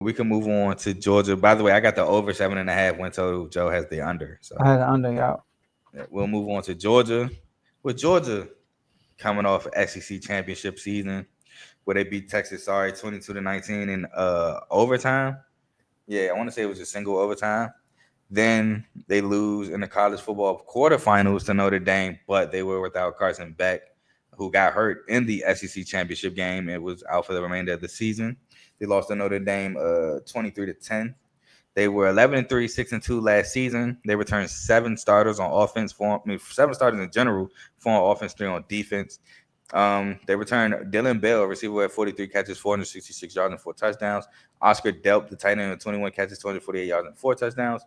We can move on to Georgia. By the way, I got the over 7.5 win total. Joe has the under. I So had an under, y'all. yeah, we'll move on to Georgia. With Georgia coming off SEC championship season, where they beat Texas, 22-19 in overtime. Yeah, I want to say it was a single overtime. Then they lose in the college football quarterfinals to Notre Dame, but they were without Carson Beck, who got hurt in the SEC championship game. It was out for the remainder of the season. They lost to Notre Dame 23-10. They were 11-3, 6-2 last season. They returned seven starters on offense, seven starters in general, four on offense, three on defense. They returned Dylan Bell, receiver who had 43 catches, 466 yards, and four touchdowns. Oscar Delp, the tight end, with 21 catches, 248 yards, and four touchdowns.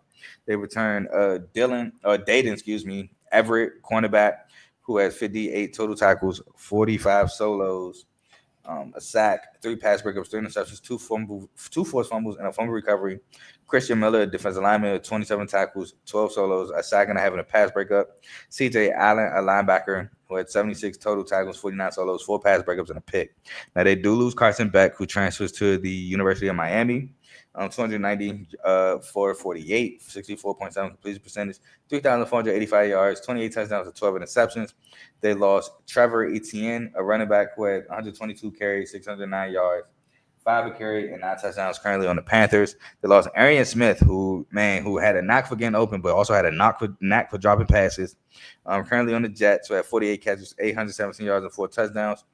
They returned Dayton, Everett, cornerback, who had 58 total tackles, 45 solos, a sack, three pass breakups, three interceptions, two forced fumbles, and a fumble recovery. Christian Miller, defensive lineman, 27 tackles, 12 solos, a sack and a half, and a pass breakup. C.J. Allen, a linebacker, who had 76 total tackles, 49 solos, four pass breakups, and a pick. Now they do lose Carson Beck, who transfers to the University of Miami. 290 for 48, 64.7 completion percentage, 3,485 yards, 28 touchdowns, and 12 interceptions. They lost Trevor Etienne, a running back who had 122 carries, 609 yards, five a carry, and nine touchdowns. Currently on the Panthers. They lost Arian Smith, who had a knack for getting open, but also had a knack for dropping passes. Currently on the Jets, who had 48 catches, 817 yards, and four touchdowns.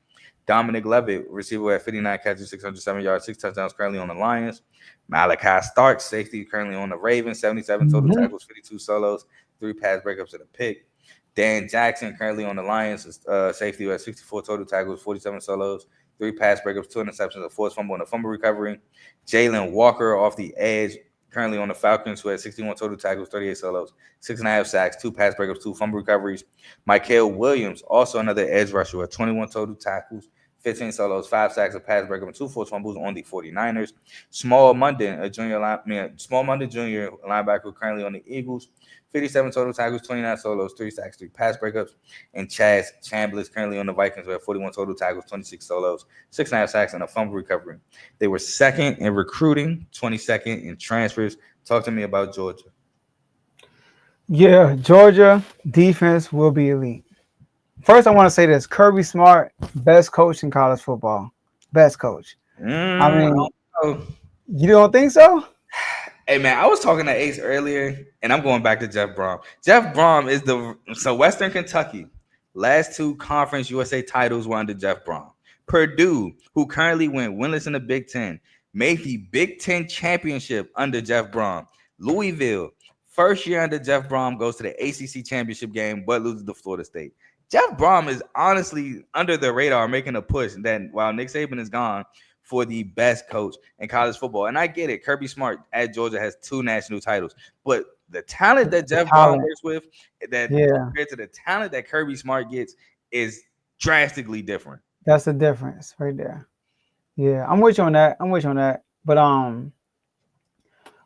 Dominic Levitt, receiver at 59 catches, 607 yards, six touchdowns, currently on the Lions. Malachi Starks, safety, currently on the Ravens, 77 total Mm-hmm. tackles, 52 solos, three pass breakups, and a pick. Dan Jackson, currently on the Lions, safety with 64 total tackles, 47 solos, three pass breakups, two interceptions, a forced fumble, and a fumble recovery. Jalen Walker off the edge, currently on the Falcons, who had 61 total tackles, 38 solos, six and a half sacks, two pass breakups, two fumble recoveries. Michael Williams, also another edge rusher, with 21 total tackles, 15 solos, five sacks, a pass breakup, and two forced fumbles on the 49ers. Small Munden Jr., linebacker, currently on the Eagles, 57 total tackles, 29 solos, three sacks, three pass breakups. And Chaz Chambliss, currently on the Vikings, who had 41 total tackles, 26 solos, six and a half sacks, and a fumble recovery. They were second in recruiting, 22nd in transfers. Talk to me about Georgia. Yeah, Georgia defense will be elite. First, I want to say this: Kirby Smart, best coach in college football, best coach. I I mean, don't know. you don't think so? Hey man, I was talking to Ace earlier, and I'm going back to Jeff Brom. Jeff Brom is Western Kentucky. Last two Conference USA titles were under Jeff Brom. Purdue, who currently went winless in the Big Ten, made the Big Ten championship under Jeff Brom. Louisville, first year under Jeff Brom, goes to the ACC championship game, but loses to Florida State. Jeff Brom is honestly under the radar, making a push that while Nick Saban is gone, for the best coach in college football. And I get it. Kirby Smart at Georgia has two national titles, but the talent that The Jeff Brom talent. works with, that Yeah, compared to the talent that Kirby Smart gets, is drastically different. that's the difference right there. Yeah, I'm with you on that. I'm with you on that.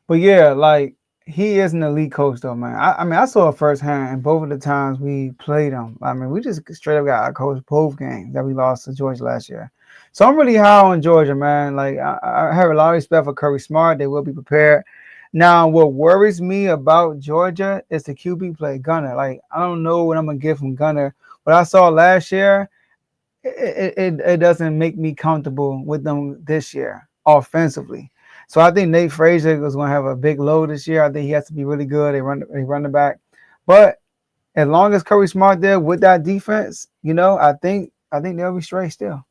But yeah, like he is an elite coach though, man. I mean, I saw it firsthand and both of the times we played him. I mean, we just straight up got coached both games that we lost to Georgia last year. So I'm really high on Georgia, man. Like I have a lot of respect for Kirby Smart. They will be prepared. Now, what worries me about Georgia is the QB play, Gunner. Like I don't know what I'm gonna get from Gunner. What I saw last year, it doesn't make me comfortable with them this year offensively. So I think Nate Frazier is going to have a big load this year. I think he has to be really good. They run the back, but as long as Curry Smart there with that defense, I think they'll be straight still.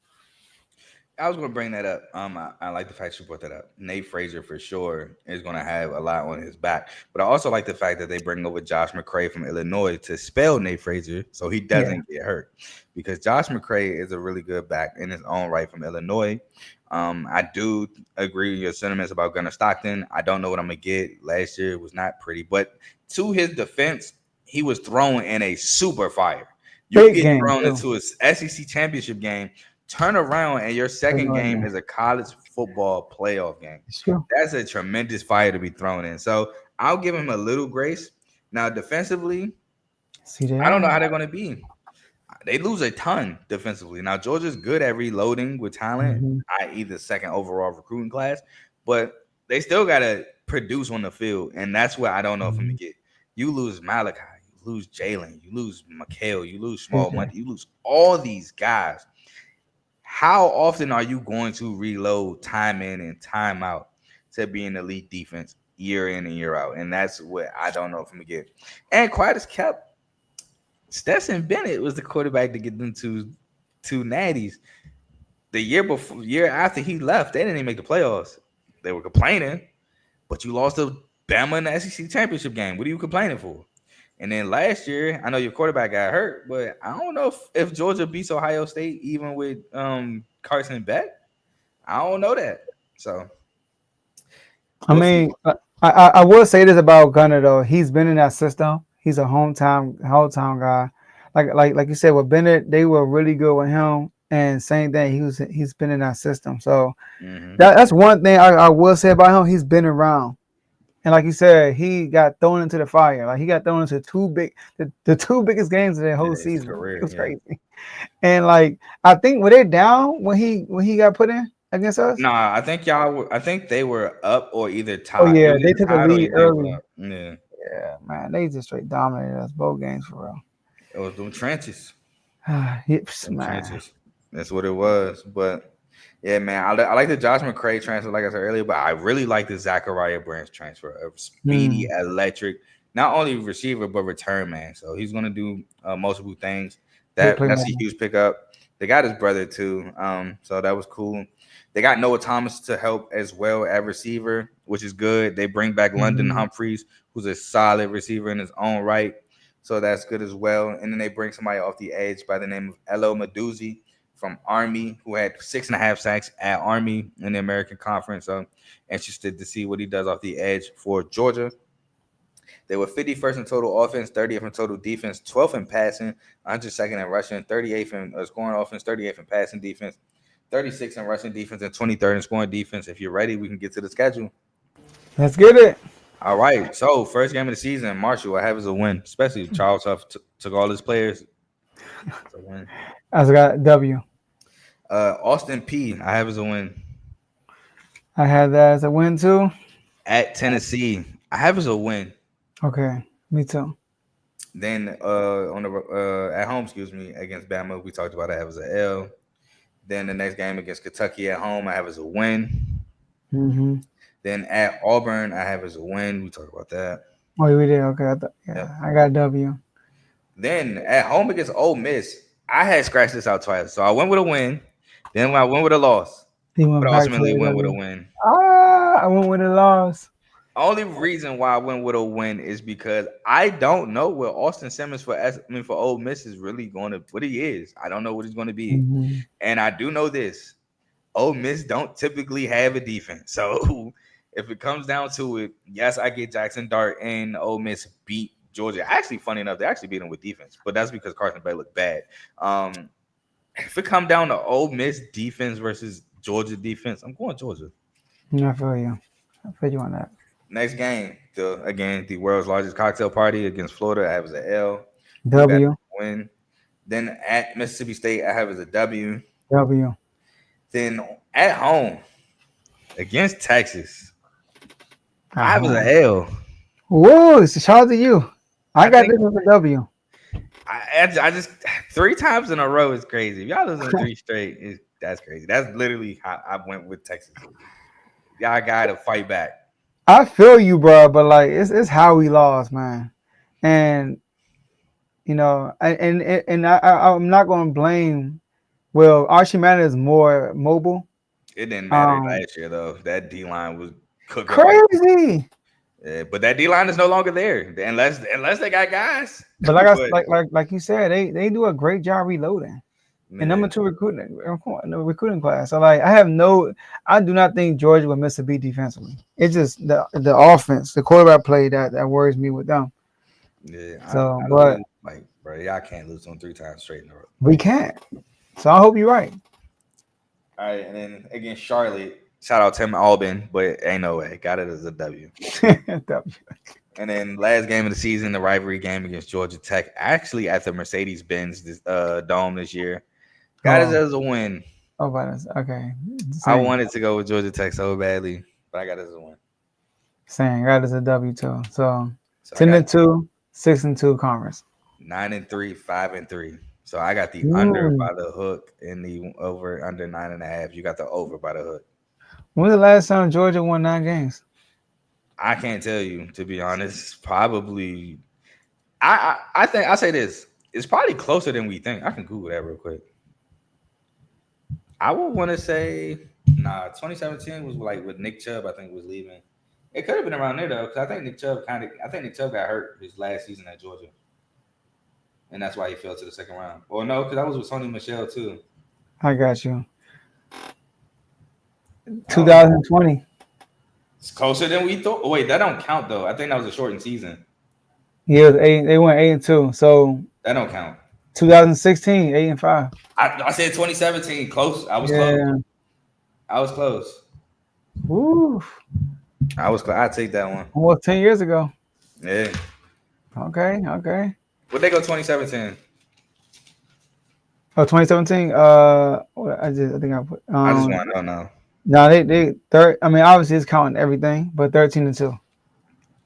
I was going to bring that up. I like the fact you brought that up. Nate Frazier for sure is going to have a lot on his back, but I also like the fact that they bring over Josh McCray from Illinois to spell Nate Frazier so he Yeah, doesn't get hurt. Because Josh McCray is a really good back in his own right from Illinois. I do agree with your sentiments about Gunnar Stockton. I don't know what I'm gonna get. Last year it was not pretty, but to his defense, he was thrown in a super fire. You big get game thrown too. into a SEC championship game, turn around, and your second Illinois game game. is a college football playoff game. It's true. That's a tremendous fire to be thrown in. So I'll give him a little grace. Now, defensively, CJ I don't know Allen. how they're going to be. They lose a ton defensively. Now, Georgia's good at reloading with talent, Hmm. i.e., the second overall recruiting class. But they still gotta produce on the field, and that's what I don't know if I'm gonna Mhm. get. You lose Malachi, you lose Jalen, you lose Mikhail, you lose Small JJ. Money, you lose all these guys. How often are you going to reload time in and time out to be an elite defense year in and year out? And that's what I don't know if I'm gonna get. And quiet as kept, Stetson Bennett was the quarterback to get them two natties. The year after he left, they didn't even make the playoffs. They were complaining, but you lost to Bama in the SEC championship game. What are you complaining for? And then last year, I know your quarterback got hurt, but I don't know if Georgia beats Ohio State even with Carson Beck. I don't know that. So I we'll see. mean, I will say this about Gunner though. He's been in that system. He's a hometown guy. Like you said with Bennett, they were really good with him. And same thing, he's been in that system. So Hmm. that's one thing I will say about him. He's been around. And like you said, he got thrown into the fire. Like he got thrown into the two biggest games of the whole Yeah, his season. It career. was Yeah. crazy. And like I think were they down when he got put in against us? Nah, I think y'all. I think they were up or either Oh tied. It yeah, was they either took a tied or lead they were early. up. Yeah, Yeah, man, they just straight dominated us both games for real. it was them trenches. Yips, Them man. trenches. That's what it was. But yeah, man, I like the Josh McCray transfer, like I said earlier, but I really like the Zachariah Branch transfer of speedy, Hmm. electric, not only receiver but return man. So he's gonna do multiple things. Good That's a playmaker. huge pickup. They got his brother too, so that was cool. They got Noah Thomas to help as well at receiver, which is good. They bring back London Hmm. Humphreys, who's a solid receiver in his own right. So that's good as well. And then they bring somebody off the edge by the name of Elo Meduzi from Army, who had 6.5 sacks at Army in the American Conference. So interested to see what he does off the edge for Georgia. They were 51st in total offense, 30th in total defense, 12th in passing, 102nd in rushing, 38th in scoring offense, 38th in passing defense, 36th in rushing defense, and 23rd in scoring defense. If you're ready, we can get to the schedule. Let's get it. All right. So first game of the season, Marshall, I have as a win, especially Charles Huff took all his players. It's a win. I just got W. Austin P, I have as a win. I had that as a win too. At Tennessee, I have as a win. Okay, me too. Then on the at home, excuse me, against Bama, we talked about I have as a L. Then the next game against Kentucky at home, I have as a win. Hmm. Then at Auburn, I have as a win. We talked about that. Oh, we did. Okay, Yep. yeah, I got W. Then at home against Ole Miss, I had scratched this out twice. So I went with a win. Then I went with a loss, He but went back to ultimately the went with a W. win. I went with a loss. Only reason why I went with a win is because I don't know what Austin Simmons for Ole Miss is really going to what he is. I don't know what he's going to be, Hmm. and I do know this: Ole Miss don't typically have a defense. So if it comes down to it, yes, I get Jackson Dart and Ole Miss beat Georgia. Actually, funny enough, they actually beat them with defense, but that's because Carson Bay looked bad. If it come down to Ole Miss defense versus Georgia defense, I'm going Georgia. I feel you. I feel you on that. Next game, the world's largest cocktail party against Florida. I have as a L. You got W. a win. Then at Mississippi State, I have as a W. W. Then at home against Texas, At I have as home. a L. Whoa! It's a shout out to you. I I got think this as a W. I just 3 times in a row is crazy. If y'all losing three straight, that's crazy. That's literally how I went with Texas. Y'all got to fight back. I feel you, bro, but like it's how we lost, man. And I'm not going to blame. Well, Archie Manning is more mobile. It didn't matter Um, last year though. That D line was cooking like. Crazy. Yeah, but that D line is no longer there unless they got guys. But like I But like you said, they do a great job reloading. And man, number two recruiting no recruiting class. So like I do not think Georgia will miss a beat defensively. It's just the offense, the quarterback play that worries me with them. yeah, So, I but literally like, bro, y'all can't lose on 3 times straight in a row. we can't. So I hope you're right. All right, and then against Charlotte, shout out Tim Albin, but ain't no way, got it as a W. W. And then last game of the season, the rivalry game against Georgia Tech, actually at the Mercedes-Benz Dome this year, got it Oh, as a win. but okay, I same. wanted to go with Georgia Tech so badly. but I got it as a win. Same. Got us a W too. So So I got 10-2, 6-2 conference. 9-3, 5-3. So I got the under Ooh. by the hook and the over under 9.5. You got the over by the hook. When was the last time Georgia won 9 games? I can't tell you, to be honest. Probably. I think I say this. It's probably closer than we think. I can Google that real quick. I would want to say 2017 was like with Nick Chubb. I think was leaving. It could have been around there though, because I think Nick Chubb got hurt his last season at Georgia, and that's why he fell to the second round. Well, no, because I was with Sony Michelle too. I got you. Oh, yeah. 2020. It's closer than we thought. Oh, wait, that don't count though. I think that was a shortened season. Yeah, they went 8-2. So That don't count. 2016, 8-5. I said 2017. Close. I was Yeah. close. I was close. Woo. I was close. I'd take that one. Almost 10 years ago. Yeah. Okay. Would they go 2017? Oh, 2017. What I think I put. I just want to know. No, they third. I mean, obviously it's counting everything, but 13-2.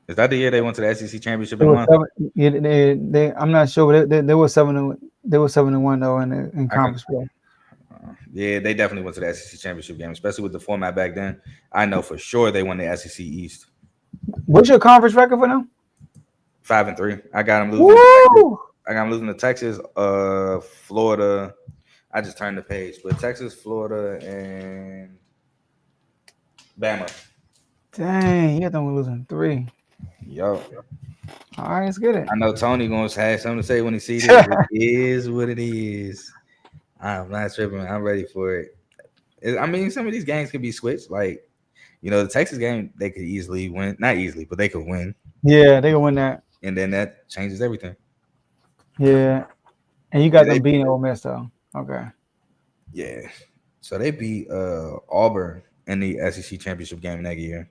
Is that the year they went to the SEC championship They and were won? 7, yeah, they I'm not sure, but they were 7-1. They were 7-1 though in conference play. Yeah, they definitely went to the SEC championship game, especially with the format back then. I know for sure they won the SEC East. What's your conference record for them? 5-3. I got them losing. Woo! I got them losing to Texas, Florida. I just turned the page, but Texas, Florida, and Bama. Dang, you got them losing 3. Yo. All right, let's get it. I know Tony gonna have something to say when he sees this. It is what it is. I'm not tripping. I'm ready for it. I mean, some of these games can be switched. Like, the Texas game, they could easily win. Not easily, but they could win. Yeah, they can win that. And then that changes everything. Yeah. And you got them beating Ole Miss though. Okay. Yeah. So they beat Auburn in the SEC championship game that year.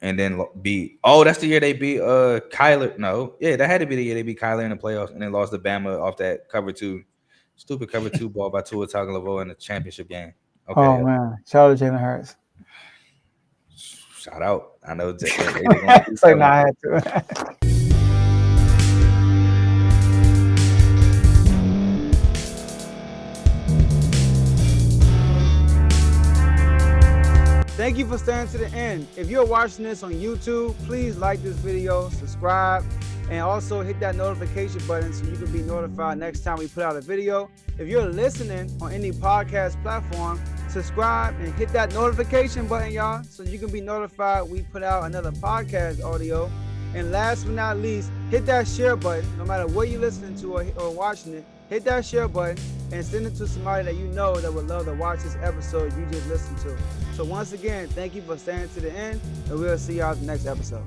And then that's the year they beat Kyler. No. Yeah, that had to be the year they beat Kyler in the playoffs and then lost to Bama off that cover 2. Stupid cover 2 ball by Tua Tagovailoa in the championship game. Okay. Oh man. Shout out to Jalen Hurts. Shout out. I know it's like, I had to. Thank you for staying to the end. If you're watching this on YouTube, please like this video, subscribe, and also hit that notification button so you can be notified next time we put out a video. If you're listening on any podcast platform, subscribe and hit that notification button, y'all, so you can be notified we put out another podcast audio. And last but not least, hit that share button. No matter what you're listening to or watching it, hit that share button and send it to somebody that you know that would love to watch this episode you just listened to. So once again, thank you for staying to the end, and we'll see y'all in the next episode.